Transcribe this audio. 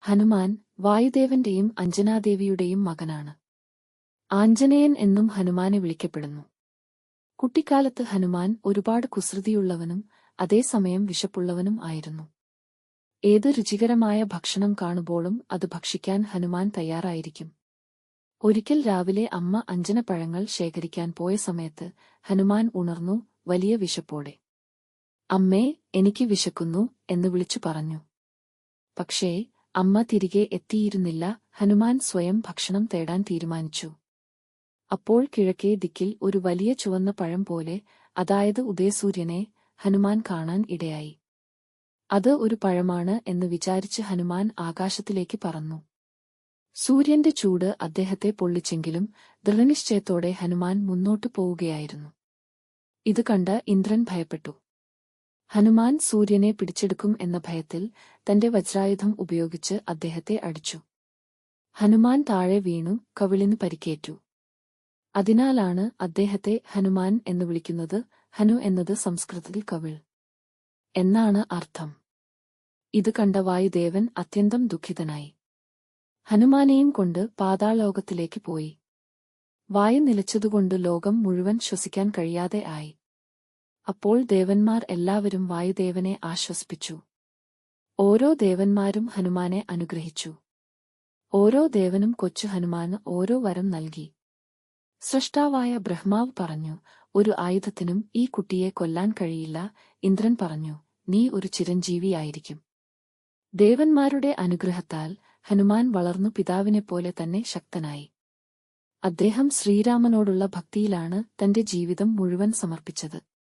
ഹനുമാൻ വായുദേവന്റെയും അഞ്ജനാദേവിയുടെയും മകനാണ്. ആഞ്ജനേയൻ എന്നും ഹനുമാനെ വിളിക്കപ്പെടുന്നു. കുട്ടിക്കാലത്ത് ഹനുമാൻ ഒരുപാട് കുസൃതിയുള്ളവനും അതേസമയം വിശപ്പുള്ളവനും ആയിരുന്നു. ഏത് രുചികരമായ ഭക്ഷണം കാണുമ്പോഴും അത് ഭക്ഷിക്കാൻ ഹനുമാൻ തയ്യാറായിരിക്കും. ഒരിക്കൽ രാവിലെ അമ്മ അഞ്ജനപ്പഴങ്ങൾ ശേഖരിക്കാൻ പോയ സമയത്ത് ഹനുമാൻ ഉണർന്നു, വലിയ വിശപ്പോടെ. അമ്മേ, എനിക്ക് വിശക്കുന്നു എന്ന് വിളിച്ചു പറഞ്ഞു. പക്ഷേ അമ്മ തിരികെ എത്തിയിരുന്നില്ല. ഹനുമാൻ സ്വയം ഭക്ഷണം തേടാൻ തീരുമാനിച്ചു. അപ്പോൾ കിഴക്കേ ദിക്കിൽ ഒരു വലിയ ചുവന്ന പഴം പോലെ, അതായത് ഉദയസൂര്യനെ, ഹനുമാൻ കാണാൻ ഇടയായി. അത് ഒരു പഴമാണ് എന്ന് വിചാരിച്ച് ഹനുമാൻ ആകാശത്തിലേക്ക് പറന്നു. സൂര്യന്റെ ചൂട് അദ്ദേഹത്തെ പൊള്ളിച്ചെങ്കിലും ദൃഢനിശ്ചയത്തോടെ ഹനുമാൻ മുന്നോട്ടു പോവുകയായിരുന്നു. ഇത് കണ്ട് ഇന്ദ്രൻ ഭയപ്പെട്ടു. ഹനുമാൻ സൂര്യനെ പിടിച്ചെടുക്കും എന്ന ഭയത്തിൽ തന്റെ വജ്രായുധം ഉപയോഗിച്ച് അദ്ദേഹത്തെ അടിച്ചു. ഹനുമാൻ താഴെ വീണു, കവിളിന് പരിക്കേറ്റു. അതിനാലാണ് അദ്ദേഹത്തെ ഹനുമാൻ എന്ന് വിളിക്കുന്നത്. ഹനു എന്നത് സംസ്കൃതത്തിൽ കവിൾ എന്നാണ് അർത്ഥം. ഇത് കണ്ട വായുദേവൻ അത്യന്തം ദുഃഖിതനായി. ഹനുമാനെയും കൊണ്ട് പാതാളലോകത്തിലേക്ക് പോയി. വായു നിലച്ചതുകൊണ്ട് ലോകം മുഴുവൻ ശ്വസിക്കാൻ കഴിയാതെ ആയി. അപ്പോൾ ദേവന്മാർ എല്ലാവരും വായുദേവനെ ആശ്വസിപ്പിച്ചു. ഓരോ ദേവന്മാരും ഹനുമാനെ അനുഗ്രഹിച്ചു. ഓരോ ദേവനും കൊച്ചു ഹനുമാന് ഓരോ വരം നൽകി. സ്രഷ്ടാവായ ബ്രഹ്മാവ് പറഞ്ഞു, ഒരു ആയുധത്തിനും ഈ കുട്ടിയെ കൊല്ലാൻ കഴിയില്ല. ഇന്ദ്രൻ പറഞ്ഞു, നീ ഒരു ചിരഞ്ജീവിയായിരിക്കും. ദേവന്മാരുടെ അനുഗ്രഹത്താൽ ഹനുമാൻ വളർന്നു പിതാവിനെപ്പോലെ തന്നെ ശക്തനായി. അദ്ദേഹം ശ്രീരാമനോടുള്ള ഭക്തിയിലാണ് തന്റെ ജീവിതം മുഴുവൻ സമർപ്പിച്ചത്.